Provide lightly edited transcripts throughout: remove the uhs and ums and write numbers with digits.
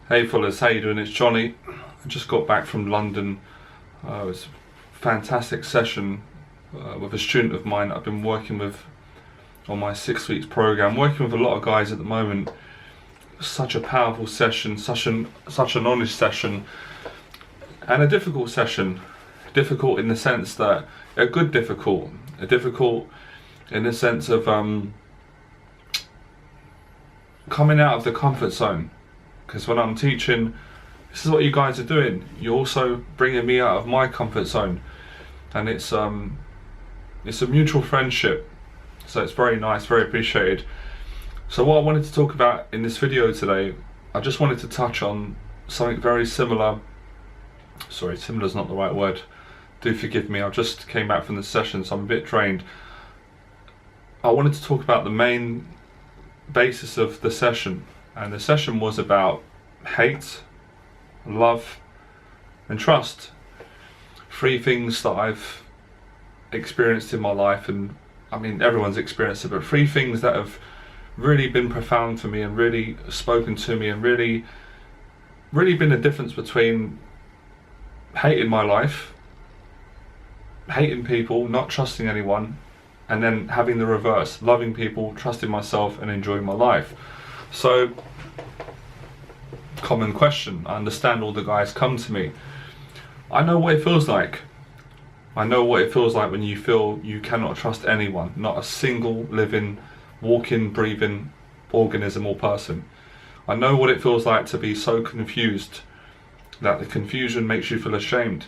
Hey fellas, how you doing? It's Johnny. I just got back from London. It was a fantastic session with a student of mine I've been working with on my 6 weeks program. Working with a lot of guys at the moment. Such a powerful session, such an honest session, and a difficult session. Difficult in the sense that a difficult in the sense of coming out of the comfort zone. Because when I'm teaching, this is what you guys are doing. You're also bringing me out of my comfort zone, and it's a mutual friendship. So it's very nice, very appreciated. So what I wanted to talk about in this video today, I just wanted to touch on something very similar. Sorry, similar is not the right word. Do forgive me. I just came back from the session, so I'm a bit drained. I wanted to talk about the main basis of the session. And the session was about hate, love, and trust. Three things that I've experienced in my life, and I mean everyone's experienced it, but three things that have really been profound for me and really spoken to me and really been the difference between hating my life, hating people, not trusting anyone, and then having the reverse, loving people, trusting myself, and enjoying my life. So, common question. I understand all the guys come to me. I know what it feels like. I know what it feels like when you feel you cannot trust anyone, not a single living, walking, breathing organism or person. I know what it feels like to be so confused that the confusion makes you feel ashamed.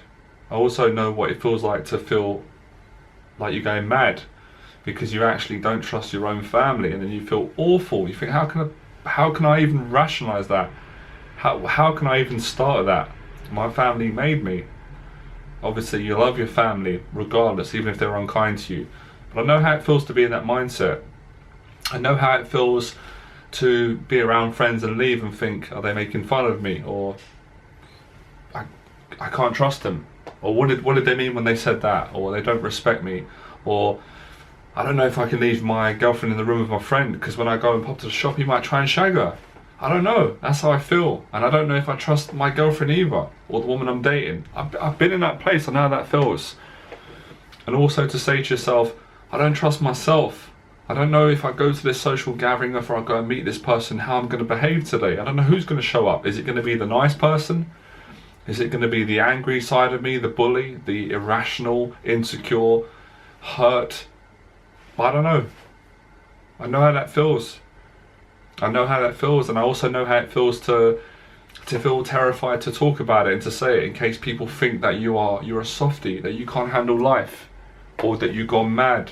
I also know what it feels like to feel like you're going mad because you actually don't trust your own family, and then you feel awful. You think, how can I even rationalize that? How can I even start at that? My family made me. Obviously you love your family regardless, even if they're unkind to you. But I know how it feels to be in that mindset. I know how it feels to be around friends and leave and think, are they making fun of me? Or I can't trust them. Or what did they mean when they said that? Or they don't respect me. Or I don't know if I can leave my girlfriend in the room with my friend because when I go and pop to the shop he might try and shag her. I don't know, that's how I feel. And I don't know if I trust my girlfriend either, or the woman I'm dating. I've been in that place, I know how that feels. And also to say to yourself, I don't trust myself. I don't know if I go to this social gathering or if I go and meet this person, how I'm going to behave today. I don't know who's going to show up. Is it going to be the nice person? Is it going to be the angry side of me, the bully, the irrational, insecure, hurt? I don't know. I know how that feels. I know how that feels, and I also know how it feels to feel terrified to talk about it and to say it in case people think that you're a softie, that you can't handle life, or that you've gone mad,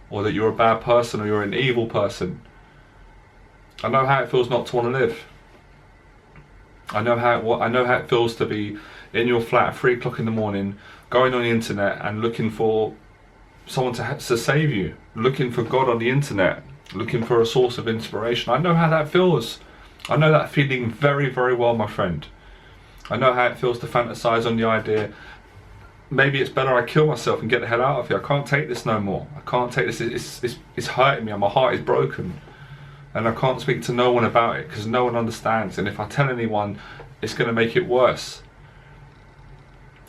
or that you're a bad person, or you're an evil person. I know how it feels not to want to live. I know how it feels to be in your flat at 3 o'clock in the morning, going on the internet and looking for someone to save you, looking for God on the internet, looking for a source of inspiration. I know how that feels. I know that feeling very, very well, my friend. I know how it feels to fantasize on the idea, maybe it's better I kill myself and get the hell out of here. I can't take this no more. I can't take this. It's hurting me, and my heart is broken. And I can't speak to no one about it because no one understands. And if I tell anyone, it's going to make it worse.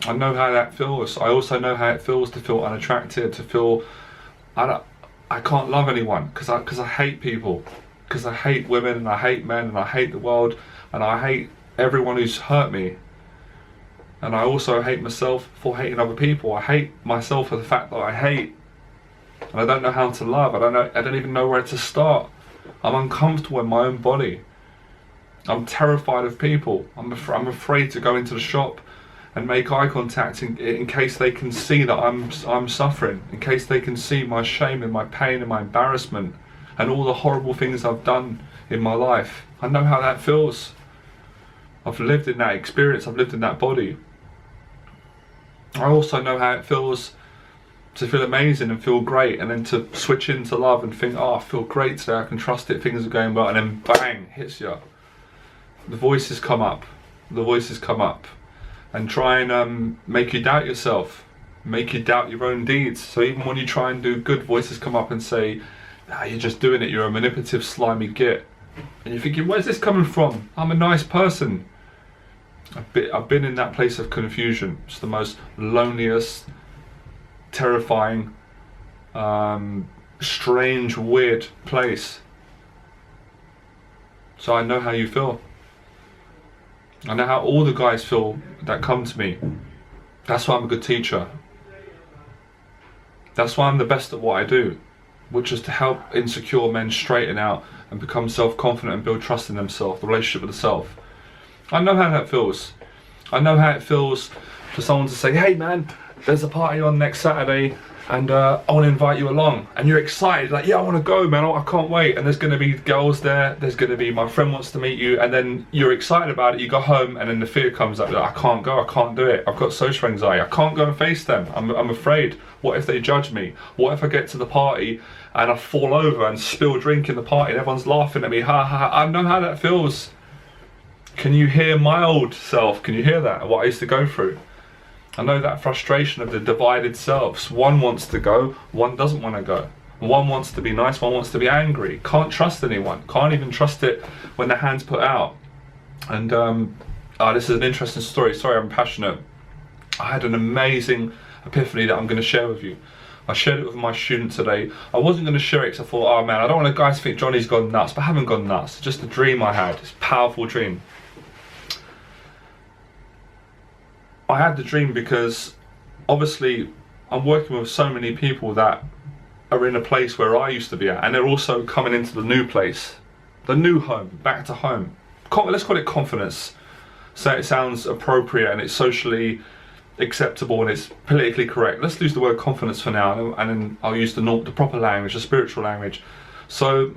I know how that feels. I also know how it feels to feel unattracted, to feel I can't love anyone because I hate people, because I hate women and I hate men and I hate the world and I hate everyone who's hurt me. And I also hate myself for hating other people. I hate myself for the fact that I hate, and I don't know how to love. I don't even know where to start. I'm uncomfortable in my own body. I'm terrified of people. I'm afraid to go into the shop and make eye contact in case they can see that I'm suffering, in case they can see my shame and my pain and my embarrassment and all the horrible things I've done in my life. I know how that feels. I've lived in that experience, I've lived in that body. I also know how it feels to feel amazing and feel great, and then to switch into love and think, oh, I feel great today, I can trust it, things are going well, and then bang, hits you. The voices come up, and try and make you doubt yourself, make you doubt your own deeds. So even when you try and do good, voices come up and say, you're just doing it, you're a manipulative, slimy git. And you're thinking, where's this coming from? I'm a nice person. I've been in that place of confusion. It's the most loneliest, terrifying, strange, weird place. So I know how you feel. I know how all the guys feel that come to me. That's why I'm a good teacher. That's why I'm the best at what I do, which is to help insecure men straighten out and become self-confident and build trust in themselves, the relationship with the self. I know how that feels. I know how it feels for someone to say, hey man, there's a party on next Saturday and I want to invite you along, and you're excited, like, yeah, I want to go, man, I can't wait, and there's going to be girls there, there's going to be, my friend wants to meet you, and then you're excited about it, you go home, and then the fear comes up, like, I can't go, I can't do it, I've got social anxiety, I can't go and face them, I'm afraid, what if they judge me, what if I get to the party and I fall over and spill drink in the party and everyone's laughing at me, ha ha ha. I know how that feels. Can you hear my old self? Can you hear that, what I used to go through? I know that frustration of the divided selves. One wants to go, one doesn't want to go. One wants to be nice, one wants to be angry. Can't trust anyone. Can't even trust it when the hand's put out. And this is an interesting story. Sorry, I'm passionate. I had an amazing epiphany that I'm going to share with you. I shared it with my student today. I wasn't going to share it because I thought, oh man, I don't want the guys to think Johnny's gone nuts, but I haven't gone nuts. It's just a dream I had. It's a powerful dream. I had the dream because obviously I'm working with so many people that are in a place where I used to be at, and they're also coming into the new place, the new home, back to home. Let's call it confidence, so it sounds appropriate and it's socially acceptable and it's politically correct. Let's use the word confidence for now, and then I'll use the proper language, the spiritual language. So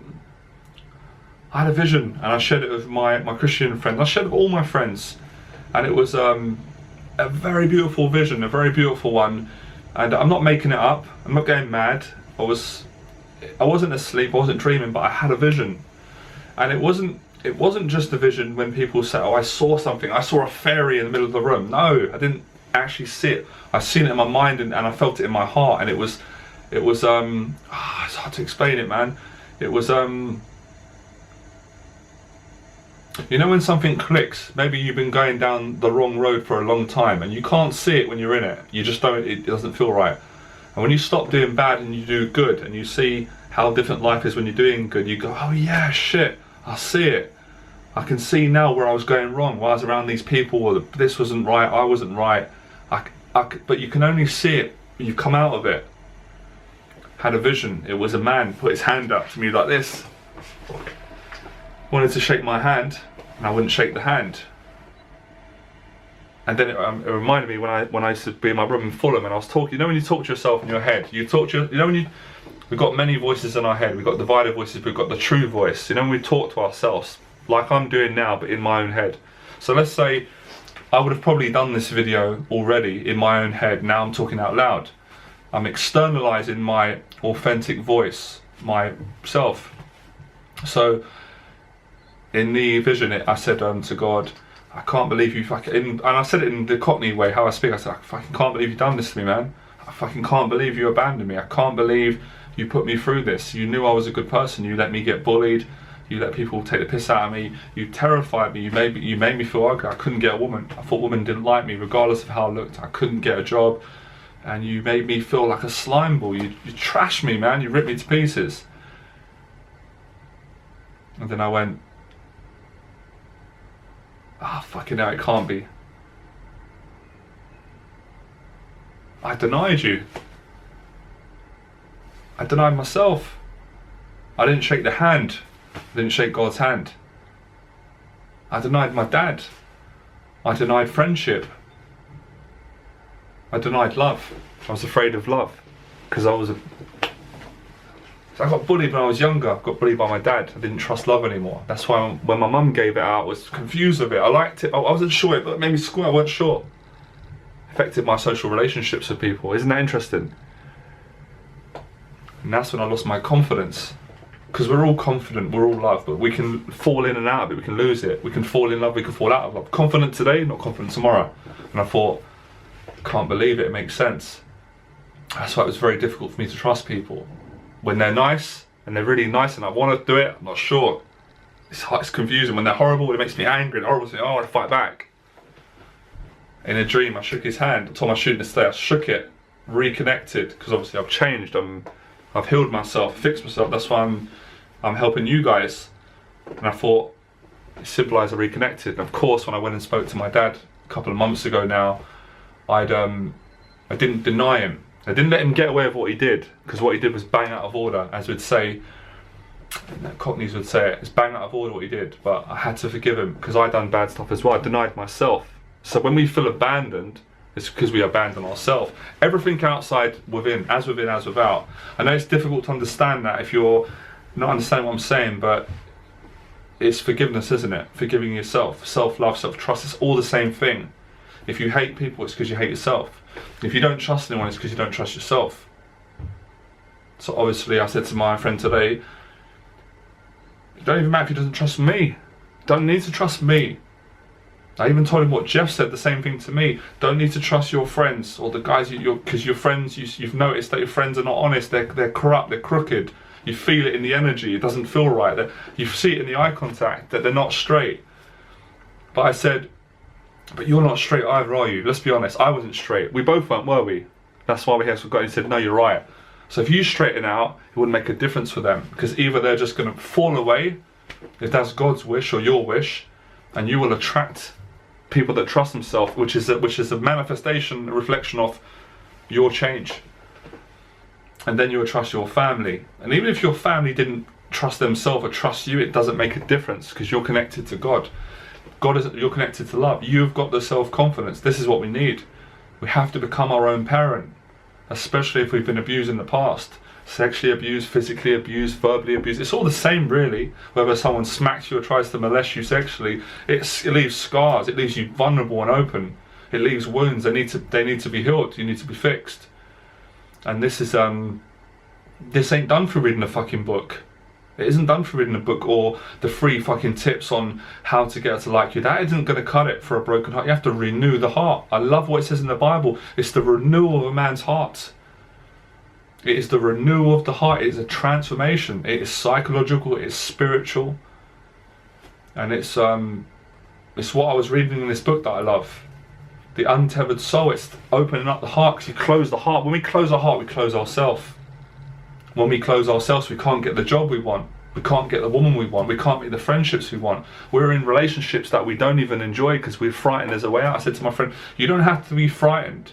I had a vision and I shared it with my Christian friends. I shared it with all my friends, and it was a very beautiful vision, a very beautiful one, and I'm not making it up, I'm not going mad. I wasn't asleep, I wasn't dreaming, but I had a vision. And it wasn't just a vision when people say, oh, I saw something, I saw a fairy in the middle of the room. No, I didn't actually see it. I seen it in my mind, and I felt it in my heart, and it was it's hard to explain it, man. It was you know when something clicks, maybe you've been going down the wrong road for a long time and you can't see it when you're in it. You just don't, it doesn't feel right. And when you stop doing bad and you do good, and you see how different life is when you're doing good, you go, oh yeah, shit, I see it. I can see now where I was going wrong, why I was around these people, or this wasn't right, I wasn't right. But you can only see it when you've come out of it. Had a vision. It was a man put his hand up to me like this. Wanted to shake my hand, and I wouldn't shake the hand. And then it reminded me when I used to be in my room in Fulham, and I was talking. You know when you talk to yourself in your head, we've got many voices in our head. We've got divided voices, but we've got the true voice. You know when we talk to ourselves, like I'm doing now, but in my own head. So let's say I would have probably done this video already in my own head. Now I'm talking out loud. I'm externalizing my authentic voice, myself. So in the vision, I said to God, I can't believe you and I said it in the Cockney way, how I speak. I said, I fucking can't believe you've done this to me, man. I fucking can't believe you abandoned me. I can't believe you put me through this. You knew I was a good person. You let me get bullied. You let people take the piss out of me. You terrified me. You made me feel ugly. I couldn't get a woman. I thought women didn't like me, regardless of how I looked. I couldn't get a job. And you made me feel like a slime ball. You trashed me, man. You ripped me to pieces. And then I went, fucking hell, it can't be. I denied you. I denied myself. I didn't shake the hand. I didn't shake God's hand. I denied my dad. I denied friendship. I denied love. I was afraid of love because So I got bullied when I was younger. I got bullied by my dad. I didn't trust love anymore. That's why when my mum gave it out, I was confused with it. I liked it. I wasn't sure, but it made me squirm. I wasn't sure. Affected my social relationships with people. Isn't that interesting? And that's when I lost my confidence. Because we're all confident, we're all love, but we can fall in and out of it. We can lose it. We can fall in love, we can fall out of love. Confident today, not confident tomorrow. And I thought, can't believe it. It makes sense. That's why it was very difficult for me to trust people. When they're nice, and they're really nice, and I want to do it, I'm not sure. It's confusing. When they're horrible, it makes me angry, and horrible, I want to fight back. In a dream, I shook his hand. I told my student to stay. I shook it, reconnected, because obviously I've changed. I've healed myself, fixed myself. That's why I'm helping you guys. And I thought it symbolised I reconnected. And of course, when I went and spoke to my dad a couple of months ago now, I didn't deny him. I didn't let him get away with what he did, because what he did was bang out of order, as we'd say. Cockneys would say it. It's bang out of order what he did, but I had to forgive him because I'd done bad stuff as well. I denied myself. So when we feel abandoned, it's because we abandon ourselves. Everything outside, within, as without. I know it's difficult to understand that if you're not understanding what I'm saying, but it's forgiveness, isn't it? Forgiving yourself, self-love, self-trust. It's all the same thing. If you hate people, it's because you hate yourself. If you don't trust anyone, it's because you don't trust yourself. So obviously I said to my friend today, it don't even matter if he doesn't trust me. Don't need to trust me. I even told him what Jeff said, the same thing to me. Don't need to trust your friends or the guys because your friends, you've noticed that your friends are not honest. They're corrupt. They're crooked. You feel it in the energy. It doesn't feel right. You see it in the eye contact that they're not straight. But I said, but you're not straight either, are you? Let's be honest. I wasn't straight. We both weren't, were we? That's why we had to go and said, no, you're right. So if you straighten out, it wouldn't make a difference for them, because either they're just going to fall away, if that's God's wish or your wish, and you will attract people that trust themselves, which is a manifestation, a reflection of your change. And then you will trust your family. And even if your family didn't trust themselves or trust you, it doesn't make a difference, because you're connected to God. You're connected to love. You've got the self-confidence. This is what we need. We have to become our own parent, especially if we've been abused in the past. Sexually abused, physically abused, verbally abused. It's all the same really. Whether someone smacks you or tries to molest you sexually, it leaves scars. It leaves you vulnerable and open. It leaves wounds. They need to be healed. You need to be fixed. And this ain't done for reading a fucking book. It isn't done for reading a book or the free fucking tips on how to get her to like you. That isn't going to cut it for a broken heart. You have to renew the heart. I love what it says in the Bible. It's the renewal of a man's heart. It is the renewal of the heart. It is a transformation. It is psychological. It is spiritual. And it's what I was reading in this book that I love. The Untethered Soul. It's opening up the heart, because you close the heart. When we close our heart, we close ourselves. When we close ourselves, we can't get the job we want. We can't get the woman we want. We can't make the friendships we want. We're in relationships that we don't even enjoy because we're frightened there's a way out. I said to my friend, you don't have to be frightened.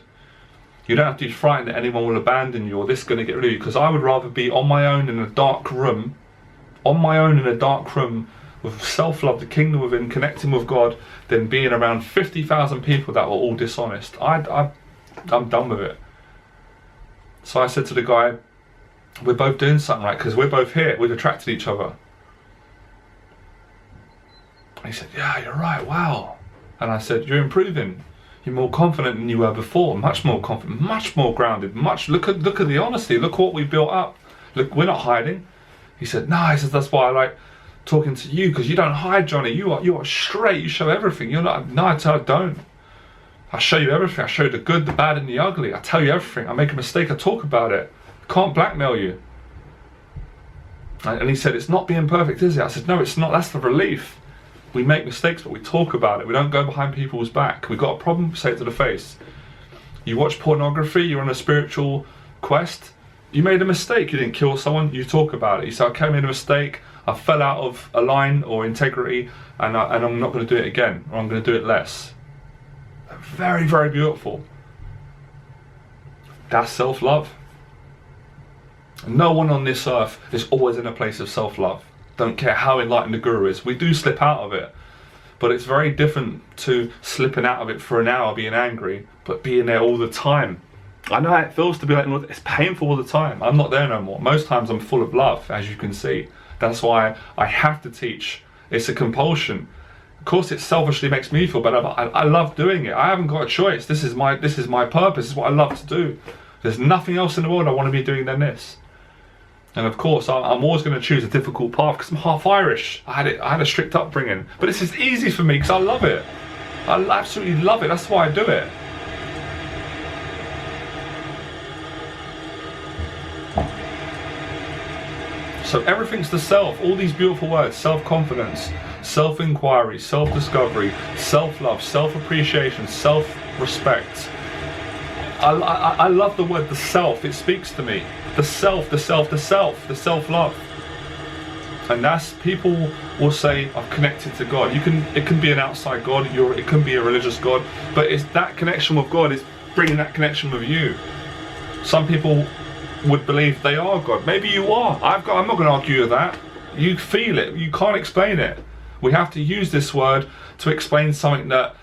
You don't have to be frightened that anyone will abandon you or this is going to get rid of you, because I would rather be on my own in a dark room, with self-love, the kingdom within, connecting with God, than being around 50,000 people that were all dishonest. I'm done with it. So I said to the guy, we're both doing something right, because we're both here. We've attracted each other. And he said, yeah, you're right, wow. And I said, you're improving. You're more confident than you were before. Much more confident, much more grounded. Look at the honesty. Look what we built up. Look, we're not hiding. He said, no, he says, that's why I like talking to you, because you don't hide, Johnny. You are straight. You show everything. You're not. No, I don't. I show you everything. I show you the good, the bad, and the ugly. I tell you everything. I make a mistake, I talk about it. I can't blackmail you. And he said, it's not being perfect, is it? I said, no, it's not. That's the relief. We make mistakes, but we talk about it. We don't go behind people's back. We've got a problem, we say it to the face. You watch pornography, you're on a spiritual quest. You made a mistake, you didn't kill someone, you talk about it. You say, okay, I made a mistake, I fell out of a line or integrity, and I'm not going to do it again, or I'm going to do it less. Very, very beautiful. That's self-love. No one on this earth is always in a place of self-love. Don't care how enlightened the guru is. We do slip out of it. But it's very different to slipping out of it for an hour being angry, but being there all the time. I know how it feels to be like, it's painful all the time. I'm not there no more. Most times I'm full of love, as you can see. That's why I have to teach. It's a compulsion. Of course, it selfishly makes me feel better, but I love doing it. I haven't got a choice. This is my purpose. This is what I love to do. There's nothing else in the world I want to be doing than this. And of course, I'm always going to choose a difficult path because I'm half Irish. I had a strict upbringing, but this is easy for me because I love it. I absolutely love it. That's why I do it. So everything's the self. All these beautiful words: self-confidence, self-inquiry, self-discovery, self-love, self-appreciation, self-respect. I love the word the self. It speaks to me. The self, the self, the self, the self-love. And that's, people will say, I've connected to God. It can be an outside God, it can be a religious God, but it's that connection with God is bringing that connection with you. Some people would believe they are God. Maybe you are. I'm not going to argue with that. You feel it. You can't explain it. We have to use this word to explain something that,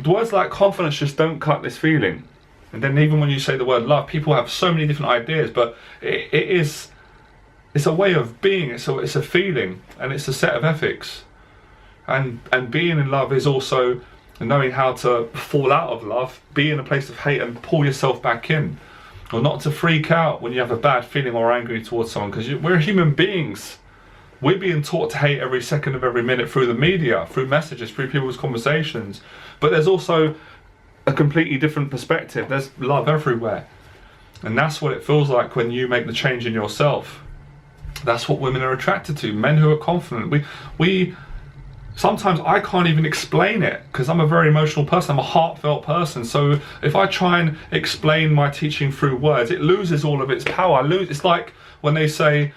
words like confidence just don't cut this feeling. And then even when you say the word love, people have so many different ideas, but it's a way of being, it's a feeling, and it's a set of ethics. And being in love is also knowing how to fall out of love, be in a place of hate and pull yourself back in. Or not to freak out when you have a bad feeling or angry towards someone, because we're human beings. We're being taught to hate every second of every minute through the media, through messages, through people's conversations. But there's also a completely different perspective. There's love everywhere. And that's what it feels like when you make the change in yourself. That's what women are attracted to, men who are confident. Sometimes I can't even explain it because I'm a very emotional person, I'm a heartfelt person. So if I try and explain my teaching through words, it loses all of its power. It's like when they say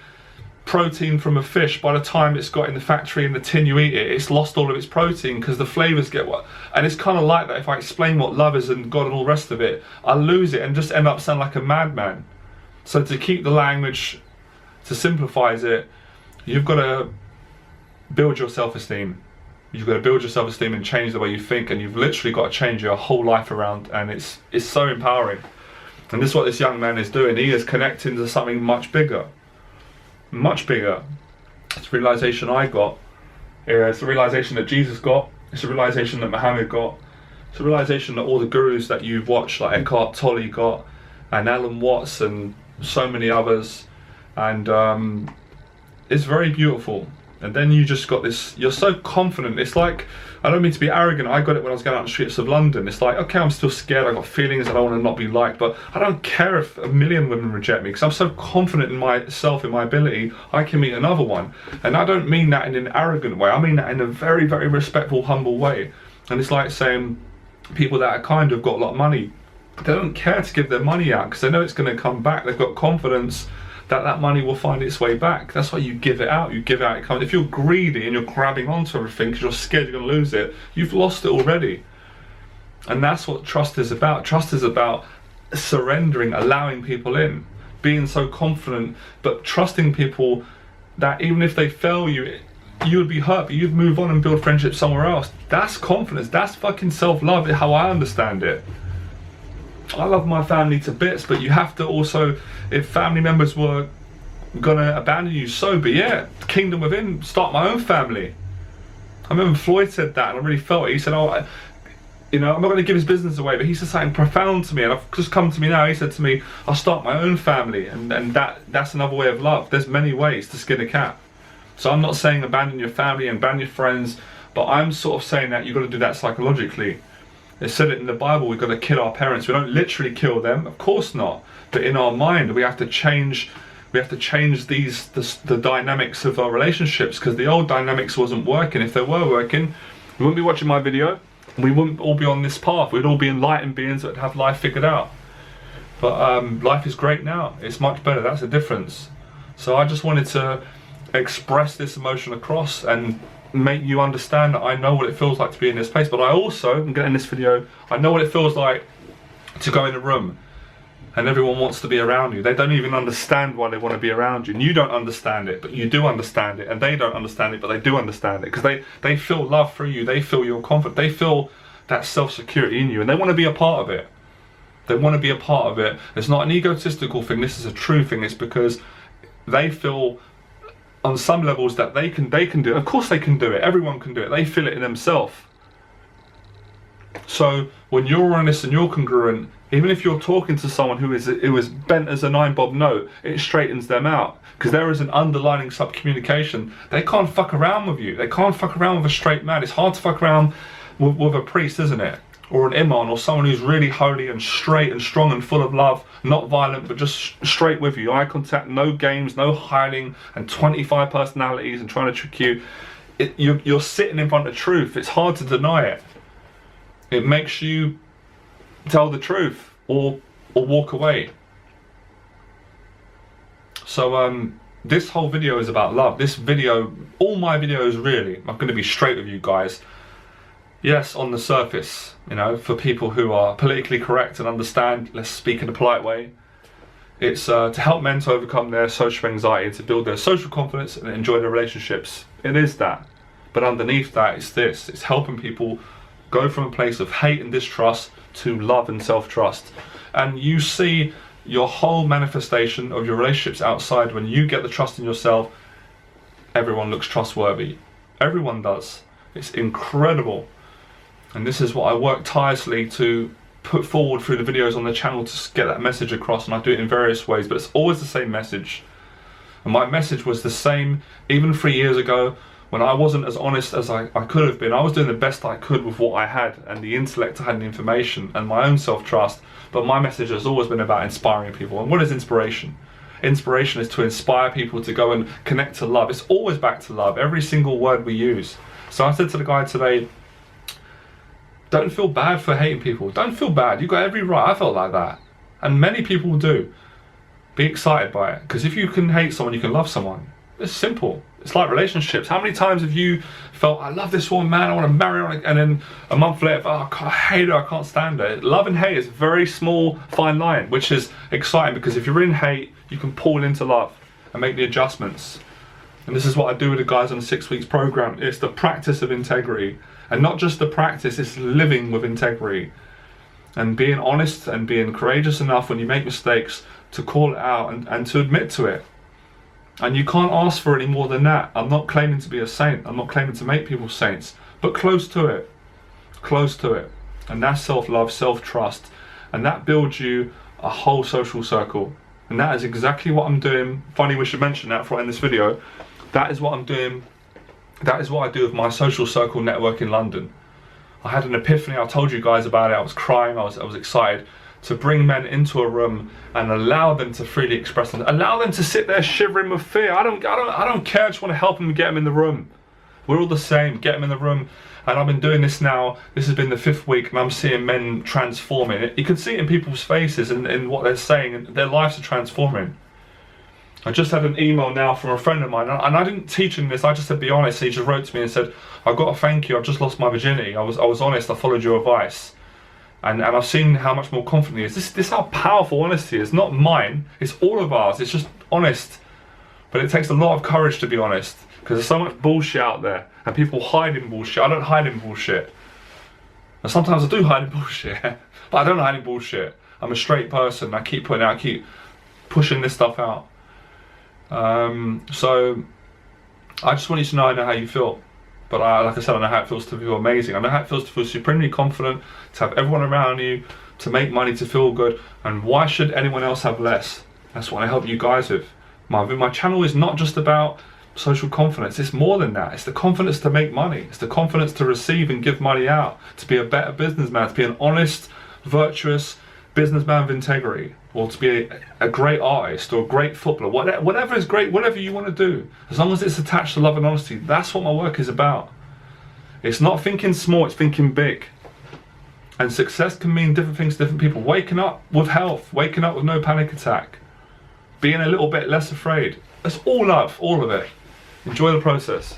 protein from a fish, by the time it's got in the factory in the tin you eat it, it's lost all of its protein because the flavors get what. And it's kind of like that. If I explain what love is and God and all the rest of it, I lose it and just end up sounding like a madman. So to keep the language, to simplify it, you've got to build your self-esteem. You've got to build your self-esteem and change the way you think, and you've literally got to change your whole life around, and it's so empowering. And this is what this young man is doing. He is connecting to something much bigger. Much bigger. It's a realization I got. It's a realization that Jesus got. It's a realization that Muhammad got. It's a realization that all the gurus that you've watched, like Eckhart Tolle got, and Alan Watts, and so many others. And it's very beautiful. And then you just got this, you're so confident. It's like, I don't mean to be arrogant, I got it when I was going out on the streets of London. It's like, okay, I'm still scared, I've got feelings, I don't want to not be liked, but I don't care if a million women reject me, because I'm so confident in myself, in my ability, I can meet another one. And I don't mean that in an arrogant way, I mean that in a very, very respectful, humble way. And it's like saying, people that are kind of got a lot of money, they don't care to give their money out, because they know it's going to come back. They've got confidence that money will find its way back. That's why you give it out. You give it out, it comes. If you're greedy and you're grabbing onto everything because you're scared you're going to lose it, you've lost it already. And that's what trust is about. Trust is about surrendering, allowing people in, being so confident, but trusting people that even if they fail you, you would be hurt, but you'd move on and build friendships somewhere else. That's confidence. That's fucking self-love, how I understand it. I love my family to bits, but you have to also, if family members were gonna abandon you, so be it. Kingdom within, start my own family. I remember Floyd said that, and I really felt it. He said, oh, I'm not going to give his business away, but he said something profound to me, and I've just come to me now. He said to me, I'll start my own family, and that's another way of love. There's many ways to skin a cat. So I'm not saying abandon your family and abandon your friends, but I'm sort of saying that you've got to do that psychologically. It said it in the Bible, we've got to kill our parents. We don't literally kill them, of course not. But in our mind, we have to change the dynamics of our relationships, because the old dynamics wasn't working. If they were working, we wouldn't be watching my video. We wouldn't all be on this path. We'd all be enlightened beings that have life figured out. But life is great now. It's much better. That's the difference. So I just wanted to express this emotion across and make you understand that I know what it feels like to be in this place. But I also, I'm getting this video, I know what it feels like to go in a room and everyone wants to be around you. They don't even understand why they want to be around you, and you don't understand it, but you do understand it. And they don't understand it, but they do understand it, because they feel love through you. They feel your confidence. They feel that self-security in you, and they want to be a part of it. They want to be a part of it. It's not an egotistical thing. This is a true thing. It's because they feel on some levels that they can do it. Of course they can do it. Everyone can do it. They feel it in themselves. So when you're honest and you're congruent, even if you're talking to someone who is bent as a 9-bob note, it straightens them out, because there is an underlining sub-communication. They can't fuck around with you. They can't fuck around with a straight man. It's hard to fuck around with a priest, isn't it? Or an imam, or someone who's really holy and straight and strong and full of love, not violent, but just straight with you. Eye contact, no games, no hiding, and 25 personalities and trying to trick you. you're sitting in front of truth. It's hard to deny it. It makes you tell the truth or walk away. So this whole video is about love. This video, all my videos really, I'm going to be straight with you guys. Yes, on the surface, you know, for people who are politically correct and understand, let's speak in a polite way. It's to help men to overcome their social anxiety, to build their social confidence and enjoy their relationships. It is that. But underneath that, it's this. It's helping people go from a place of hate and distrust to love and self-trust. And you see your whole manifestation of your relationships outside when you get the trust in yourself. Everyone looks trustworthy. Everyone does. It's incredible. And this is what I work tirelessly to put forward through the videos on the channel to get that message across, and I do it in various ways, but it's always the same message. And my message was the same even 3 years ago when I wasn't as honest as I could have been. I was doing the best I could with what I had and the intellect I had and the information and my own self-trust, but my message has always been about inspiring people. And what is inspiration? Inspiration is to inspire people to go and connect to love. It's always back to love, every single word we use. So I said to the guy today, don't feel bad for hating people. Don't feel bad. You've got every right. I felt like that. And many people do. Be excited by it. Because if you can hate someone, you can love someone. It's simple. It's like relationships. How many times have you felt, I love this woman, man, I want to marry her, and then a month later, oh, I hate her, I can't stand her. Love and hate is a very small, fine line, which is exciting because if you're in hate, you can pull into love and make the adjustments. And this is what I do with the guys on the 6 weeks program. It's the practice of integrity. And not just the practice, it's living with integrity. And being honest and being courageous enough when you make mistakes to call it out and to admit to it. And you can't ask for any more than that. I'm not claiming to be a saint. I'm not claiming to make people saints. But close to it. Close to it. And that's self-love, self-trust. And that builds you a whole social circle. And that is exactly what I'm doing. Funny we should mention that before I end this video. That is what I'm doing. That is what I do with my social circle network in London. I had an epiphany. I told you guys about it. I was crying. I was excited to bring men into a room and allow them to freely express them. Allow them to sit there shivering with fear. I don't care. I just want to help them, get them in the room. We're all the same. Get them in the room. And I've been doing this now. This has been the 5th week, and I'm seeing men transforming. You can see it in people's faces and in what they're saying, and their lives are transforming. I just had an email now from a friend of mine, and I didn't teach him this. I just said, be honest. He just wrote to me and said, I've got to thank you. I've just lost my virginity. I was honest. I followed your advice. And I've seen how much more confident he is. This is how powerful honesty is. Not mine. It's all of ours. It's just honest. But it takes a lot of courage to be honest. Because there's so much bullshit out there. And people hide in bullshit. I don't hide in bullshit. And sometimes I do hide in bullshit. But I don't hide in bullshit. I'm a straight person. I keep putting out, I keep pushing this stuff out. So I just want you to know I know how you feel. But like I said, I know how it feels to feel amazing. I know how it feels to feel supremely confident, to have everyone around you, to make money, to feel good. And why should anyone else have less? That's what I help you guys with. My channel is not just about social confidence. It's more than that. It's the confidence to make money. It's the confidence to receive and give money out. To be a better businessman. To be an honest, virtuous businessman with integrity. Or to be a great artist or a great footballer, whatever is great, whatever you want to do, as long as it's attached to love and honesty. That's what my work is about. It's not thinking small, it's thinking big. And success can mean different things to different people. Waking up with health, waking up with no panic attack, being a little bit less afraid. It's all love, all of it. Enjoy the process.